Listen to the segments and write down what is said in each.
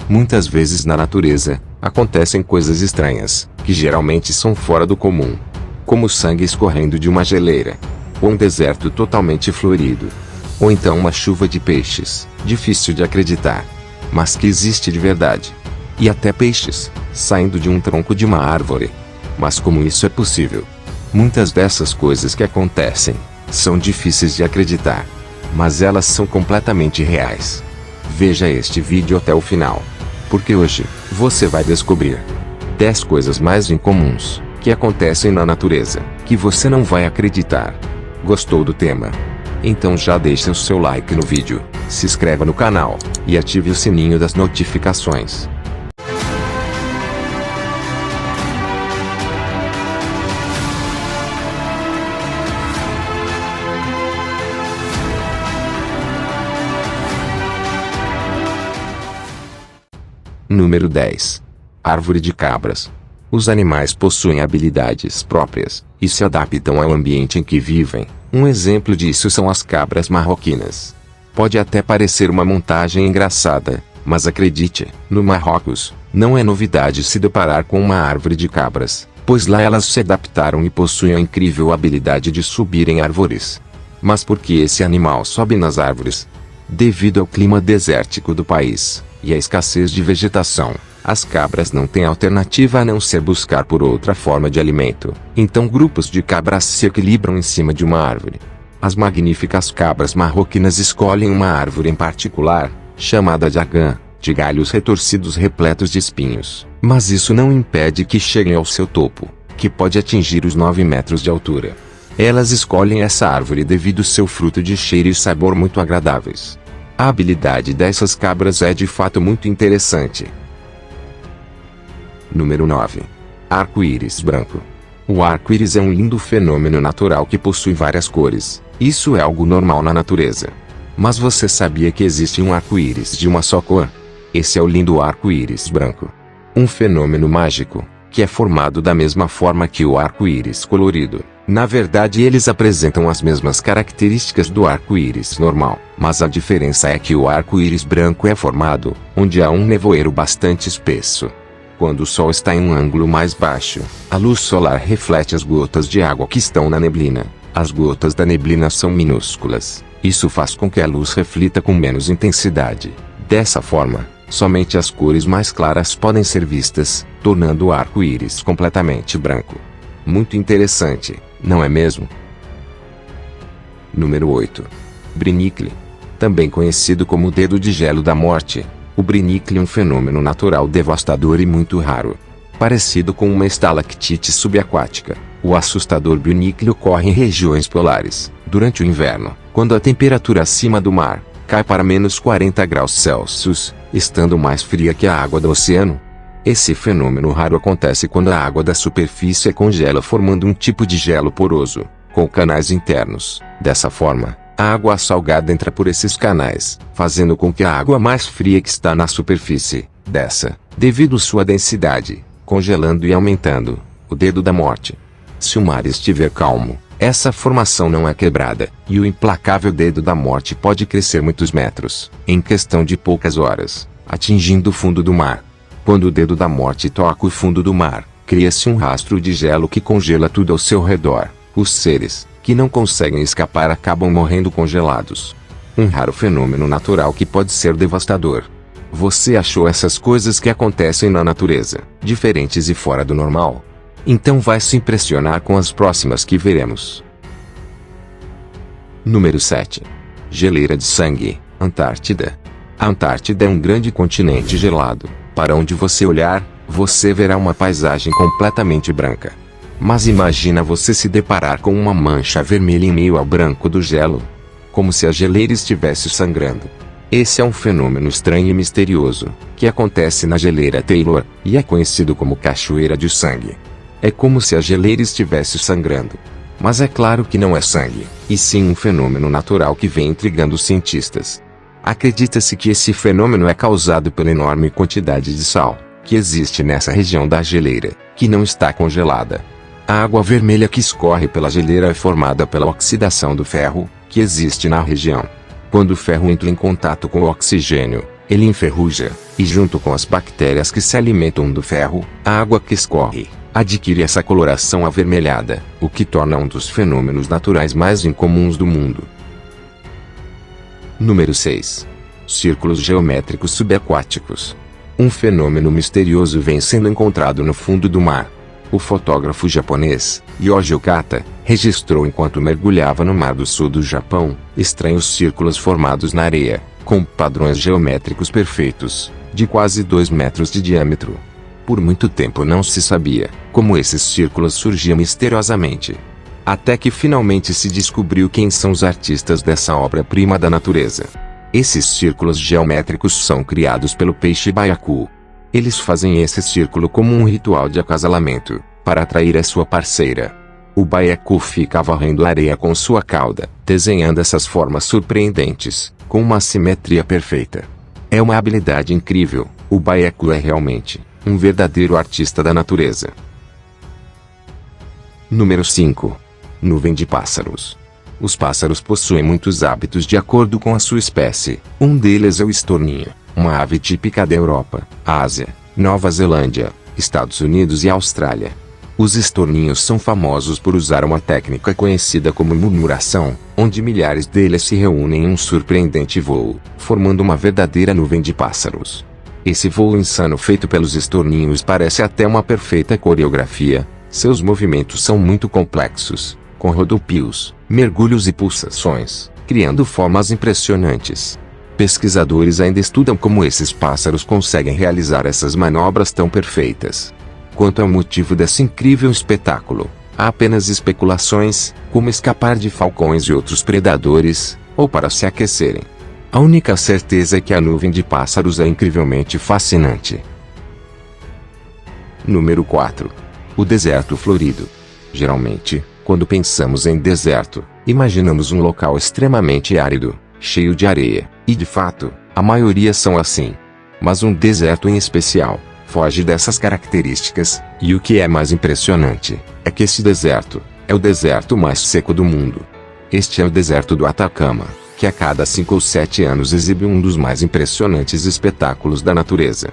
Muitas vezes na natureza, acontecem coisas estranhas, que geralmente são fora do comum. Como sangue escorrendo de uma geleira. Ou um deserto totalmente florido. Ou então uma chuva de peixes, difícil de acreditar. Mas que existe de verdade. E até peixes, saindo de um tronco de uma árvore. Mas como isso é possível? Muitas dessas coisas que acontecem, são difíceis de acreditar. Mas elas são completamente reais. Veja este vídeo até o final. Porque hoje, você vai descobrir 10 coisas mais incomuns, que acontecem na natureza, que você não vai acreditar. Gostou do tema? Então já deixa o seu like no vídeo, se inscreva no canal, e ative o sininho das notificações. Número 10. Árvore de cabras. Os animais possuem habilidades próprias, e se adaptam ao ambiente em que vivem. Um exemplo disso são as cabras marroquinas. Pode até parecer uma montagem engraçada, mas acredite, no Marrocos, não é novidade se deparar com uma árvore de cabras, pois lá elas se adaptaram e possuem a incrível habilidade de subir em árvores. Mas por que esse animal sobe nas árvores? Devido ao clima desértico do país, e à escassez de vegetação, as cabras não têm alternativa a não ser buscar por outra forma de alimento. Então grupos de cabras se equilibram em cima de uma árvore. As magníficas cabras marroquinas escolhem uma árvore em particular, chamada de agã, de galhos retorcidos repletos de espinhos. Mas isso não impede que cheguem ao seu topo, que pode atingir os 9 metros de altura. Elas escolhem essa árvore devido ao seu fruto de cheiro e sabor muito agradáveis. A habilidade dessas cabras é de fato muito interessante. Número 9. Arco-íris branco. O arco-íris é um lindo fenômeno natural que possui várias cores. Isso é algo normal na natureza. Mas você sabia que existe um arco-íris de uma só cor? Esse é o lindo arco-íris branco. Um fenômeno mágico, que é formado da mesma forma que o arco-íris colorido. Na verdade eles apresentam as mesmas características do arco-íris normal, mas a diferença é que o arco-íris branco é formado, onde há um nevoeiro bastante espesso. Quando o sol está em um ângulo mais baixo, a luz solar reflete as gotas de água que estão na neblina. As gotas da neblina são minúsculas, isso faz com que a luz reflita com menos intensidade. Dessa forma, somente as cores mais claras podem ser vistas, tornando o arco-íris completamente branco. Muito interessante, não é mesmo? Número 8. Brinicle. Também conhecido como dedo de gelo da morte, o brinicle é um fenômeno natural devastador e muito raro. Parecido com uma estalactite subaquática, o assustador brinicle ocorre em regiões polares, durante o inverno, quando a temperatura acima do mar cai para menos 40 graus Celsius, estando mais fria que a água do oceano. Esse fenômeno raro acontece quando a água da superfície congela formando um tipo de gelo poroso, com canais internos. Dessa forma, a água salgada entra por esses canais, fazendo com que a água mais fria que está na superfície, desça, devido à sua densidade, congelando e aumentando, o dedo da morte. Se o mar estiver calmo, essa formação não é quebrada, e o implacável dedo da morte pode crescer muitos metros, em questão de poucas horas, atingindo o fundo do mar. Quando o dedo da morte toca o fundo do mar, cria-se um rastro de gelo que congela tudo ao seu redor. Os seres, que não conseguem escapar acabam morrendo congelados. Um raro fenômeno natural que pode ser devastador. Você achou essas coisas que acontecem na natureza, diferentes e fora do normal? Então vai se impressionar com as próximas que veremos. Número 7. Geleira de sangue, Antártida. A Antártida é um grande continente gelado. Para onde você olhar, você verá uma paisagem completamente branca. Mas imagina você se deparar com uma mancha vermelha em meio ao branco do gelo. Como se a geleira estivesse sangrando. Esse é um fenômeno estranho e misterioso, que acontece na geleira Taylor, e é conhecido como cachoeira de sangue. É como se a geleira estivesse sangrando. Mas é claro que não é sangue, e sim um fenômeno natural que vem intrigando os cientistas. Acredita-se que esse fenômeno é causado pela enorme quantidade de sal que existe nessa região da geleira, que não está congelada. A água vermelha que escorre pela geleira é formada pela oxidação do ferro, que existe na região. Quando o ferro entra em contato com o oxigênio, Ele enferruja, e junto com as bactérias que se alimentam do ferro, a água que escorre, adquire essa coloração avermelhada, o que torna um dos fenômenos naturais mais incomuns do mundo. Número 6. Círculos geométricos subaquáticos. Um fenômeno misterioso vem sendo encontrado no fundo do mar. O fotógrafo japonês, Yoji Okata, registrou enquanto mergulhava no mar do sul do Japão, estranhos círculos formados na areia, com padrões geométricos perfeitos, de quase 2 metros de diâmetro. Por muito tempo não se sabia como esses círculos surgiam misteriosamente. Até que finalmente se descobriu quem são os artistas dessa obra-prima da natureza. Esses círculos geométricos são criados pelo peixe baiacu. Eles fazem esse círculo como um ritual de acasalamento, para atrair a sua parceira. O baiacu fica varrendo a areia com sua cauda, desenhando essas formas surpreendentes, com uma simetria perfeita. É uma habilidade incrível, o baiacu é realmente um verdadeiro artista da natureza. Número 5. Nuvem de pássaros. Os pássaros possuem muitos hábitos de acordo com a sua espécie. Um deles é o estorninho, uma ave típica da Europa, Ásia, Nova Zelândia, Estados Unidos e Austrália. Os estorninhos são famosos por usar uma técnica conhecida como murmuração, onde milhares deles se reúnem em um surpreendente voo, formando uma verdadeira nuvem de pássaros. Esse voo insano feito pelos estorninhos parece até uma perfeita coreografia. Seus movimentos são muito complexos, com rodopios, mergulhos e pulsações, criando formas impressionantes. Pesquisadores ainda estudam como esses pássaros conseguem realizar essas manobras tão perfeitas. Quanto ao motivo desse incrível espetáculo, há apenas especulações, como escapar de falcões e outros predadores, ou para se aquecerem. A única certeza é que a nuvem de pássaros é incrivelmente fascinante. Número 4. O deserto florido. Geralmente, quando pensamos em deserto, imaginamos um local extremamente árido, cheio de areia, e de fato, a maioria são assim. Mas um deserto em especial foge dessas características, e o que é mais impressionante é que esse deserto é o deserto mais seco do mundo. Este é o deserto do Atacama, que a cada 5 ou 7 anos exibe um dos mais impressionantes espetáculos da natureza.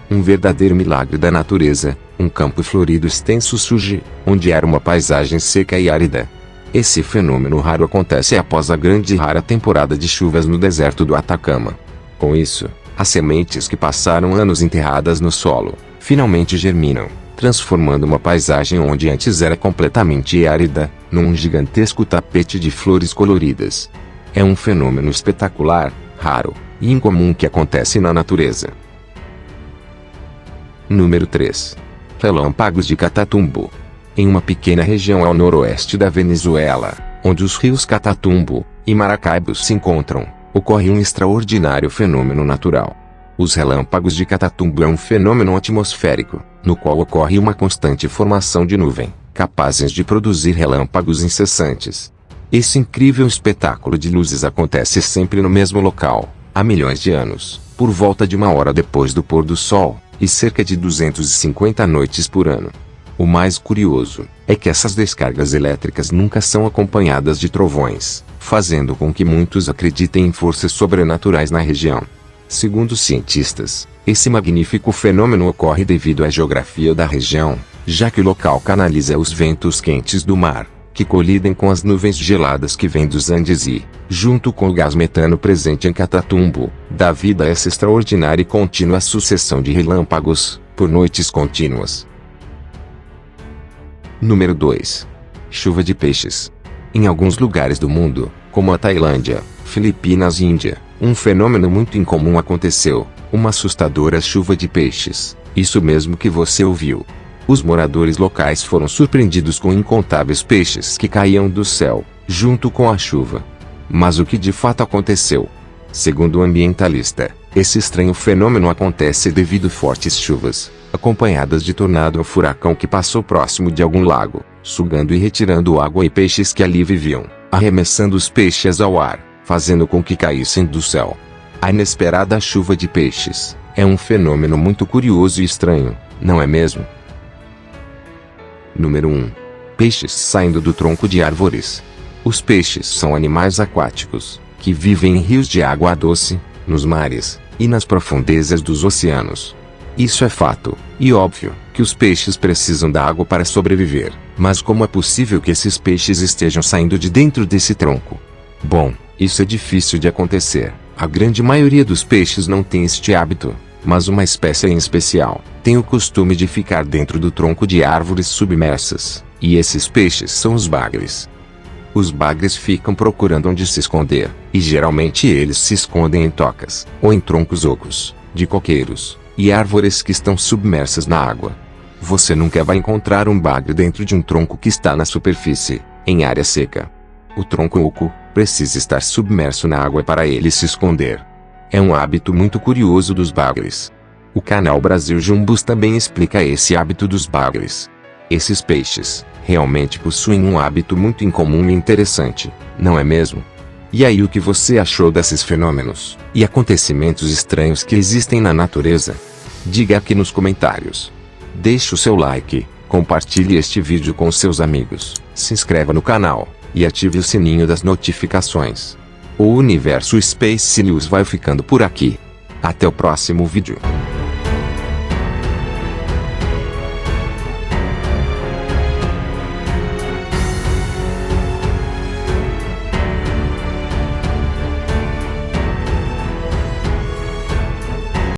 Um verdadeiro milagre da natureza, um campo florido extenso surge, onde era uma paisagem seca e árida. Esse fenômeno raro acontece após a grande e rara temporada de chuvas no deserto do Atacama. Com isso, as sementes que passaram anos enterradas no solo, finalmente germinam, transformando uma paisagem onde antes era completamente árida, num gigantesco tapete de flores coloridas. É um fenômeno espetacular, raro e incomum que acontece na natureza. Número 3. Relâmpagos de Catatumbo. Em uma pequena região ao noroeste da Venezuela, onde os rios Catatumbo e Maracaibo se encontram, ocorre um extraordinário fenômeno natural. Os relâmpagos de Catatumbo é um fenômeno atmosférico, no qual ocorre uma constante formação de nuvem, capazes de produzir relâmpagos incessantes. Esse incrível espetáculo de luzes acontece sempre no mesmo local, há milhões de anos, por volta de 1 hora depois do pôr do sol, e cerca de 250 noites por ano. O mais curioso é que essas descargas elétricas nunca são acompanhadas de trovões, fazendo com que muitos acreditem em forças sobrenaturais na região. Segundo os cientistas, esse magnífico fenômeno ocorre devido à geografia da região, já que o local canaliza os ventos quentes do mar, que colidem com as nuvens geladas que vêm dos Andes e, junto com o gás metano presente em Catatumbo, dá vida a essa extraordinária e contínua sucessão de relâmpagos, por noites contínuas. Número 2. Chuva de peixes. Em alguns lugares do mundo, como a Tailândia, Filipinas e Índia, um fenômeno muito incomum aconteceu, uma assustadora chuva de peixes, isso mesmo que você ouviu. Os moradores locais foram surpreendidos com incontáveis peixes que caíam do céu, junto com a chuva. Mas o que de fato aconteceu? Segundo o ambientalista, esse estranho fenômeno acontece devido a fortes chuvas, acompanhadas de tornado ou furacão que passou próximo de algum lago, sugando e retirando água e peixes que ali viviam, arremessando os peixes ao ar, fazendo com que caíssem do céu. A inesperada chuva de peixes é um fenômeno muito curioso e estranho, não é mesmo? Número 1. Peixes saindo do tronco de árvores. Os peixes são animais aquáticos, que vivem em rios de água doce, nos mares, e nas profundezas dos oceanos. Isso é fato, e óbvio, que os peixes precisam da água para sobreviver, mas como é possível que esses peixes estejam saindo de dentro desse tronco? Bom, isso é difícil de acontecer, a grande maioria dos peixes não tem este hábito, mas uma espécie em especial, tem o costume de ficar dentro do tronco de árvores submersas, e esses peixes são os bagres. Os bagres ficam procurando onde se esconder, e geralmente eles se escondem em tocas, ou em troncos ocos, de coqueiros, e árvores que estão submersas na água. Você nunca vai encontrar um bagre dentro de um tronco que está na superfície, em área seca. O tronco oco precisa estar submerso na água para ele se esconder. É um hábito muito curioso dos bagres. O canal Brasil Jumbos também explica esse hábito dos bagres. Esses peixes realmente possuem um hábito muito incomum e interessante, não é mesmo? E aí, o que você achou desses fenômenos e acontecimentos estranhos que existem na natureza? Diga aqui nos comentários. Deixe o seu like, compartilhe este vídeo com seus amigos, se inscreva no canal e ative o sininho das notificações. O Universo Space News vai ficando por aqui. Até o próximo vídeo.